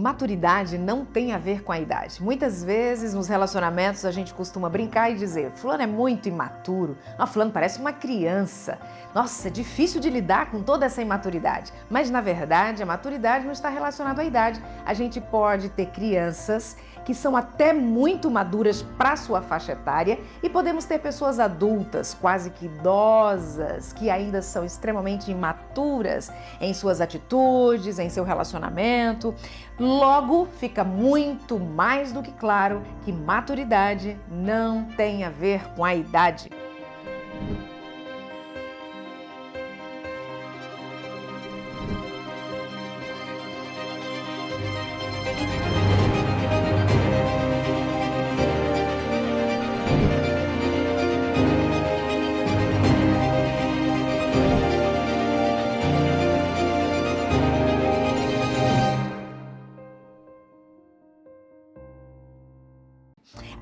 Maturidade não tem a ver com a idade. Muitas vezes nos relacionamentos a gente costuma brincar e dizer: fulano é muito imaturo, fulano parece uma criança. Nossa, é difícil de lidar com toda essa imaturidade. Mas na verdade a maturidade não está relacionada à idade. A gente pode ter crianças que são até muito maduras para sua faixa etária e podemos ter pessoas adultas, quase que idosas, que ainda são extremamente imaturas em suas atitudes, em seu relacionamento. Logo, fica muito mais do que claro que maturidade não tem a ver com a idade.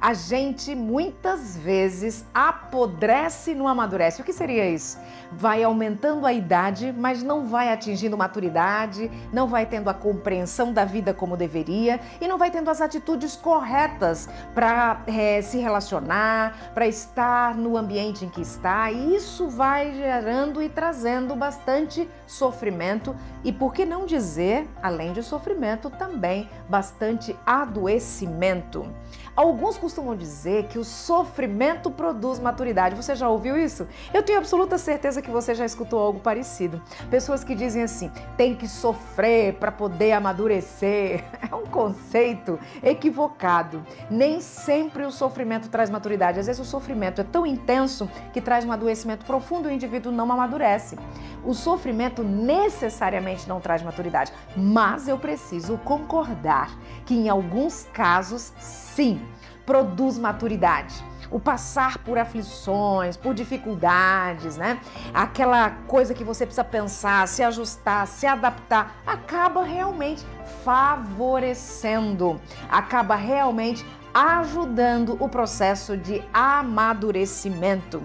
A gente muitas vezes apodrece e não amadurece. O que seria isso? Vai aumentando a idade, mas não vai atingindo maturidade, não vai tendo a compreensão da vida como deveria e não vai tendo as atitudes corretas para se relacionar, para estar no ambiente em que está. E isso vai gerando e trazendo bastante sofrimento e, por que não dizer, além de sofrimento, também bastante adoecimento. Alguns costumam dizer que o sofrimento produz maturidade. Você já ouviu isso? Eu tenho absoluta certeza que você já escutou algo parecido. Pessoas que dizem assim: tem que sofrer para poder amadurecer. É um conceito equivocado. Nem sempre o sofrimento traz maturidade. Às vezes o sofrimento é tão intenso que traz um adoecimento profundo e o indivíduo não amadurece. O sofrimento necessariamente não traz maturidade, mas eu preciso concordar que em alguns casos, sim, produz maturidade. O passar por aflições, por dificuldades, né? Aquela coisa que você precisa pensar, se ajustar, se adaptar, acaba realmente favorecendo, acaba realmente ajudando o processo de amadurecimento.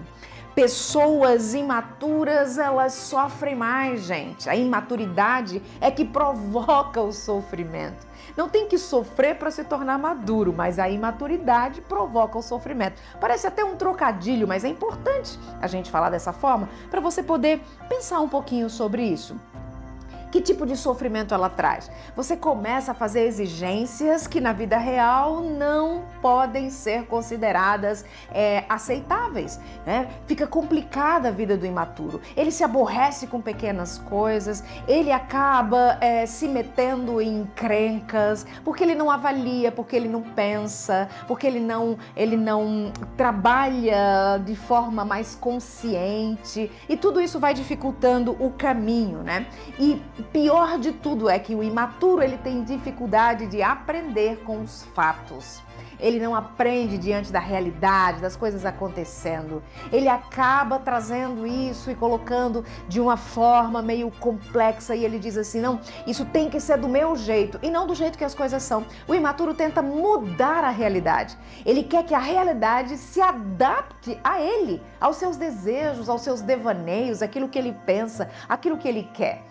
Pessoas imaturas, elas sofrem mais, gente. A imaturidade é que provoca o sofrimento. Não tem que sofrer para se tornar maduro, mas a imaturidade provoca o sofrimento. Parece até um trocadilho, mas é importante a gente falar dessa forma para você poder pensar um pouquinho sobre isso. Que tipo de sofrimento ela traz? Você começa a fazer exigências que na vida real não podem ser consideradas aceitáveis, né? Fica complicada a vida do imaturo. Ele se aborrece com pequenas coisas, ele acaba se metendo em encrencas, porque ele não avalia, porque ele não pensa, porque ele não trabalha de forma mais consciente, e tudo isso vai dificultando o caminho, né? E pior de tudo é que o imaturo, ele tem dificuldade de aprender com os fatos. Ele não aprende diante da realidade, das coisas acontecendo. Ele acaba trazendo isso e colocando de uma forma meio complexa e ele diz assim: não, isso tem que ser do meu jeito e não do jeito que as coisas são. O imaturo tenta mudar a realidade. Ele quer que a realidade se adapte a ele, aos seus desejos, aos seus devaneios, aquilo que ele pensa, aquilo que ele quer.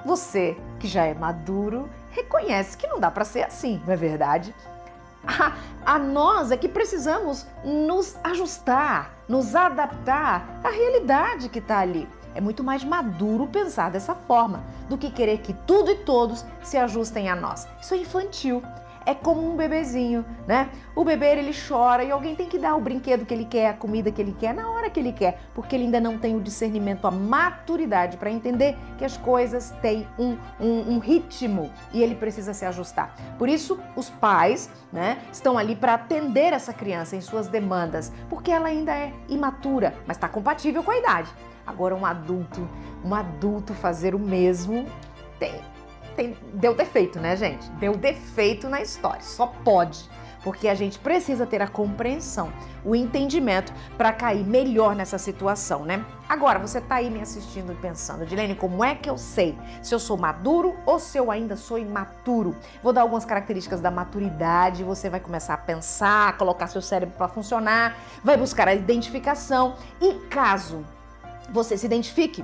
Você, que já é maduro, reconhece que não dá para ser assim, não é verdade? A nós é que precisamos nos ajustar, nos adaptar à realidade que está ali. É muito mais maduro pensar dessa forma do que querer que tudo e todos se ajustem a nós. Isso é infantil. É como um bebezinho, né? O bebê, ele chora e alguém tem que dar o brinquedo que ele quer, a comida que ele quer, na hora que ele quer, porque ele ainda não tem o discernimento, a maturidade para entender que as coisas têm um ritmo e ele precisa se ajustar. Por isso, os pais, né, estão ali para atender essa criança em suas demandas, porque ela ainda é imatura, mas está compatível com a idade. Agora, um adulto fazer o mesmo deu defeito, né, gente? Deu defeito na história, só pode, porque a gente precisa ter a compreensão, o entendimento para cair melhor nessa situação, né? Agora, você tá aí me assistindo e pensando: Edilene, como é que eu sei se eu sou maduro ou se eu ainda sou imaturo? Vou dar algumas características da maturidade, você vai começar a pensar, colocar seu cérebro para funcionar, vai buscar a identificação e caso você se identifique,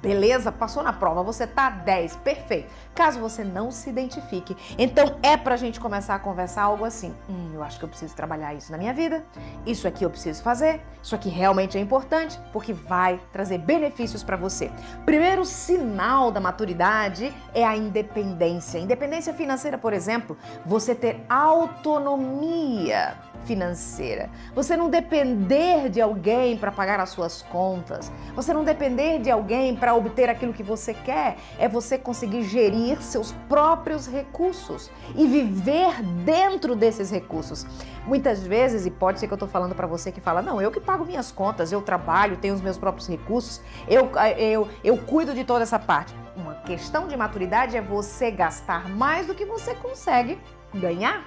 Beleza, passou na prova, você tá 10, perfeito. Caso você não se identifique, então é pra gente começar a conversar algo assim: eu acho que eu preciso trabalhar isso na minha vida, isso aqui eu preciso fazer, isso aqui realmente é importante, porque vai trazer benefícios pra você. Primeiro sinal da maturidade é a independência. Independência financeira, por exemplo, você ter autonomia financeira. Você não depender de alguém para pagar as suas contas. Você não depender de alguém para obter aquilo que você quer. É você conseguir gerir seus próprios recursos e viver dentro desses recursos. Muitas vezes, e pode ser que eu estou falando para você que fala: não, eu que pago minhas contas, eu trabalho, tenho os meus próprios recursos, eu cuido de toda essa parte. Uma questão de maturidade é você gastar mais do que você consegue ganhar.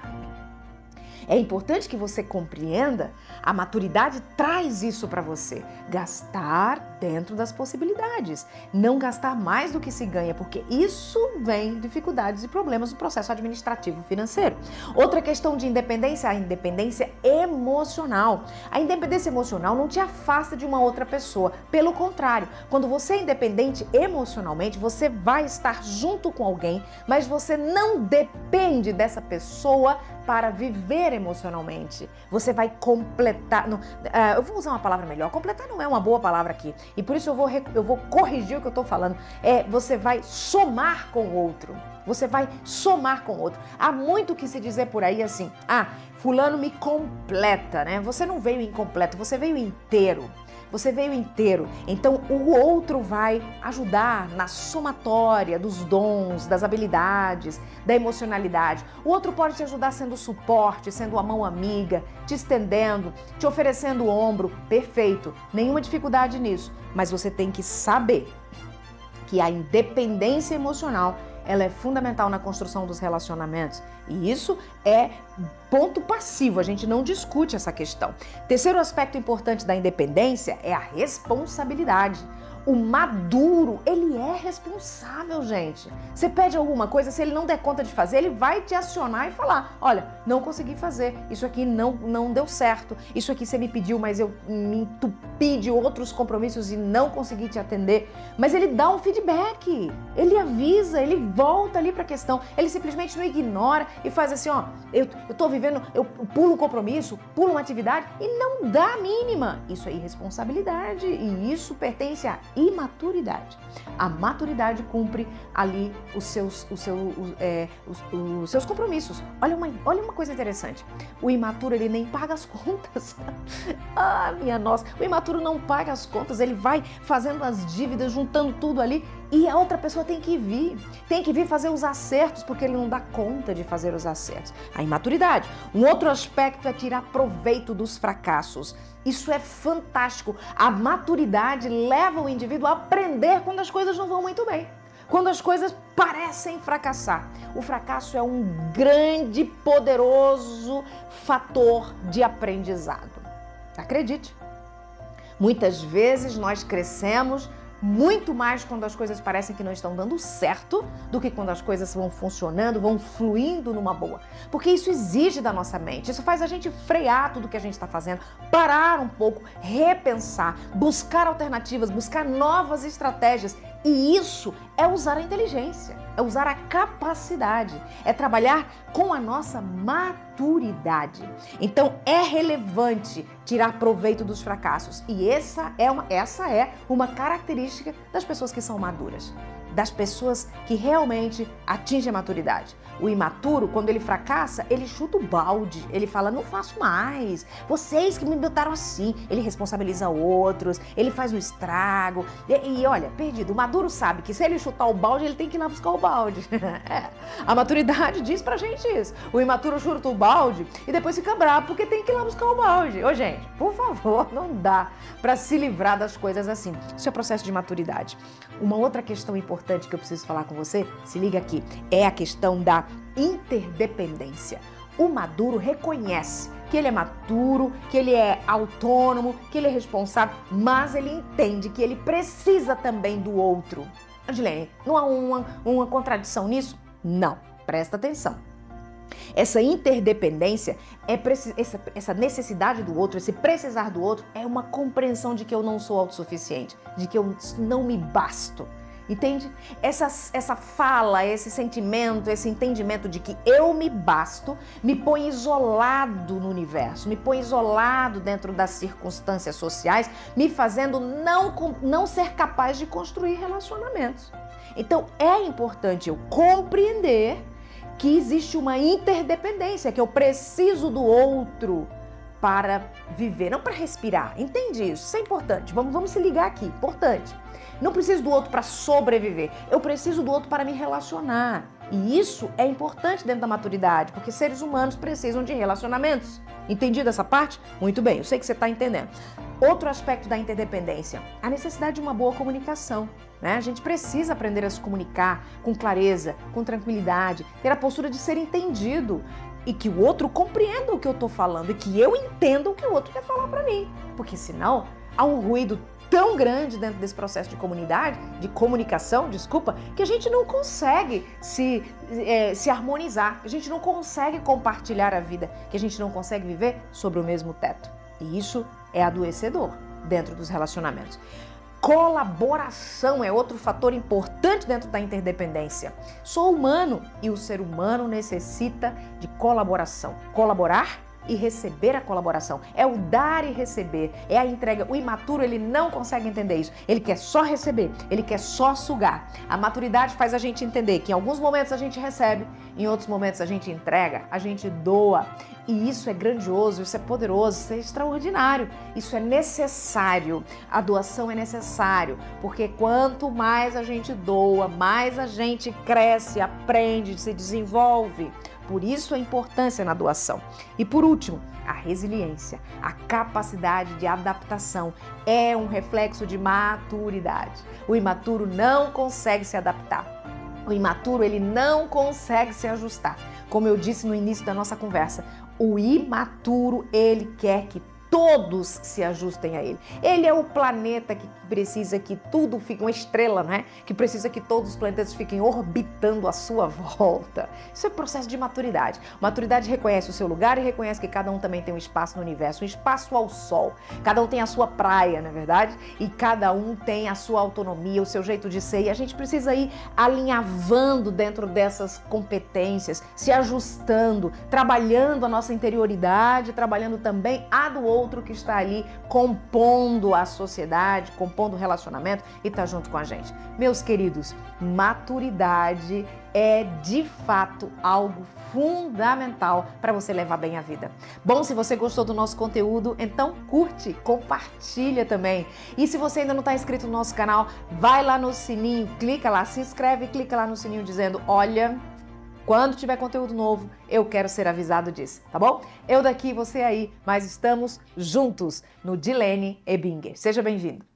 É importante que você compreenda, a maturidade traz isso para você. Gastar dentro das possibilidades. Não gastar mais do que se ganha, porque isso vem dificuldades e problemas no processo administrativo financeiro. Outra questão de independência, a independência emocional. A independência emocional não te afasta de uma outra pessoa. Pelo contrário, quando você é independente emocionalmente, você vai estar junto com alguém, mas você não depende dessa pessoa para viver emocionalmente. Você vai completar. Eu vou usar uma palavra melhor. Completar não é uma boa palavra aqui. E por isso eu vou corrigir o que eu estou falando. Você vai somar com o outro. Você vai somar com o outro. Há muito que se dizer por aí assim: fulano me completa, né? Você não veio incompleto, você veio inteiro. Você veio inteiro, então o outro vai ajudar na somatória dos dons, das habilidades, da emocionalidade. O outro pode te ajudar sendo suporte, sendo a mão amiga, te estendendo, te oferecendo o ombro. Perfeito, nenhuma dificuldade nisso. Mas você tem que saber que a independência emocional, ela é fundamental na construção dos relacionamentos. E isso é ponto passivo, a gente não discute essa questão. Terceiro aspecto importante da independência é a responsabilidade. O maduro, ele é responsável, gente. Você pede alguma coisa, se ele não der conta de fazer, ele vai te acionar e falar: olha, não consegui fazer, isso aqui não deu certo, isso aqui você me pediu, mas eu me entupi de outros compromissos e não consegui te atender. Mas ele dá um feedback, ele avisa, ele volta ali para a questão, ele simplesmente não ignora e faz assim: eu tô vivendo, eu pulo um compromisso, pulo uma atividade e não dá a mínima. Isso é irresponsabilidade e isso pertence à imaturidade. A maturidade cumpre ali os seus compromissos. Olha uma coisa interessante. O imaturo, ele nem paga as contas. Minha nossa. O imaturo não paga as contas. Ele vai fazendo as dívidas, juntando tudo ali. E a outra pessoa tem que vir fazer os acertos, porque ele não dá conta de fazer os acertos. A imaturidade. Um outro aspecto é tirar proveito dos fracassos. Isso é fantástico. A maturidade leva o indivíduo a aprender quando as coisas não vão muito bem, quando as coisas parecem fracassar. O fracasso é um grande, poderoso fator de aprendizado. Acredite. Muitas vezes nós crescemos muito mais quando as coisas parecem que não estão dando certo do que quando as coisas vão funcionando, vão fluindo numa boa. Porque isso exige da nossa mente, isso faz a gente frear tudo que a gente está fazendo, parar um pouco, repensar, buscar alternativas, buscar novas estratégias. E isso é usar a inteligência, é usar a capacidade, é trabalhar com a nossa maturidade. Então é relevante tirar proveito dos fracassos. E essa é uma característica das pessoas que são maduras, das pessoas que realmente atingem a maturidade. O imaturo, quando ele fracassa, ele chuta o balde, ele fala: não faço mais, vocês que me botaram assim. Ele responsabiliza outros, ele faz o estrago. E olha, perdido, o maduro sabe que se ele chutar o balde, ele tem que ir lá buscar o balde. A maturidade diz pra gente isso. O imaturo chuta o balde e depois fica bravo porque tem que ir lá buscar o balde. Ô gente, por favor, não dá pra se livrar das coisas assim. Isso é processo de maturidade. Uma outra questão importante que eu preciso falar com você, se liga aqui, é a questão da interdependência. O maduro reconhece que ele é maduro, que ele é autônomo, que ele é responsável, mas ele entende que ele precisa também do outro. Adilene, não há uma contradição nisso? Não, presta atenção. Essa interdependência, essa necessidade do outro, esse precisar do outro, é uma compreensão de que eu não sou autossuficiente, de que eu não me basto. Entende? Essa fala, esse sentimento, esse entendimento de que eu me basto, me põe isolado no universo, me põe isolado dentro das circunstâncias sociais, me fazendo não ser capaz de construir relacionamentos. Então é importante eu compreender que existe uma interdependência, que eu preciso do outro para viver, não para respirar. Entende isso? Isso é importante. Vamos se ligar aqui. Importante. Não preciso do outro para sobreviver. Eu preciso do outro para me relacionar. E isso é importante dentro da maturidade, porque seres humanos precisam de relacionamentos. Entendido essa parte? Muito bem, eu sei que você está entendendo. Outro aspecto da interdependência, a necessidade de uma boa comunicação. A gente precisa aprender a se comunicar com clareza, com tranquilidade, ter a postura de ser entendido e que o outro compreenda o que eu estou falando e que eu entenda o que o outro quer falar para mim. Porque senão há um ruído tão grande dentro desse processo de comunicação, que a gente não consegue se harmonizar, que a gente não consegue compartilhar a vida, que a gente não consegue viver sobre o mesmo teto. E isso é adoecedor dentro dos relacionamentos. Colaboração é outro fator importante dentro da interdependência. Sou humano e o ser humano necessita de colaboração. Colaborar e receber a colaboração. É o dar e receber, é a entrega. O imaturo, ele não consegue entender isso. Ele quer só receber, ele quer só sugar. A maturidade faz a gente entender que em alguns momentos a gente recebe, em outros momentos a gente entrega, a gente doa. E isso é grandioso, isso é poderoso, isso é extraordinário, isso é necessário. A doação é necessário, porque quanto mais a gente doa, mais a gente cresce, aprende, se desenvolve. Por isso a importância na doação. E por último, a resiliência, a capacidade de adaptação é um reflexo de maturidade. O imaturo não consegue se adaptar. O imaturo, ele não consegue se ajustar. Como eu disse no início da nossa conversa, o imaturo, ele quer que todos se ajustem a ele. Ele é o planeta que precisa que tudo fique uma estrela, né? Que precisa que todos os planetas fiquem orbitando à sua volta. Isso é processo de maturidade. Maturidade reconhece o seu lugar e reconhece que cada um também tem um espaço no universo, um espaço ao sol. Cada um tem a sua praia, não é verdade? E cada um tem a sua autonomia, o seu jeito de ser. E a gente precisa ir alinhavando dentro dessas competências, se ajustando, trabalhando a nossa interioridade, trabalhando também a do outro que está ali compondo a sociedade, compondo o relacionamento e está junto com a gente. Meus queridos, maturidade é de fato algo fundamental para você levar bem a vida. Bom, se você gostou do nosso conteúdo, então curte, compartilha também. E se você ainda não está inscrito no nosso canal, vai lá no sininho, clica lá, se inscreve e clica lá no sininho dizendo, olha, quando tiver conteúdo novo, eu quero ser avisado disso, tá bom? Eu daqui, você aí, mas estamos juntos no Dilene Ebinger. Seja bem-vindo!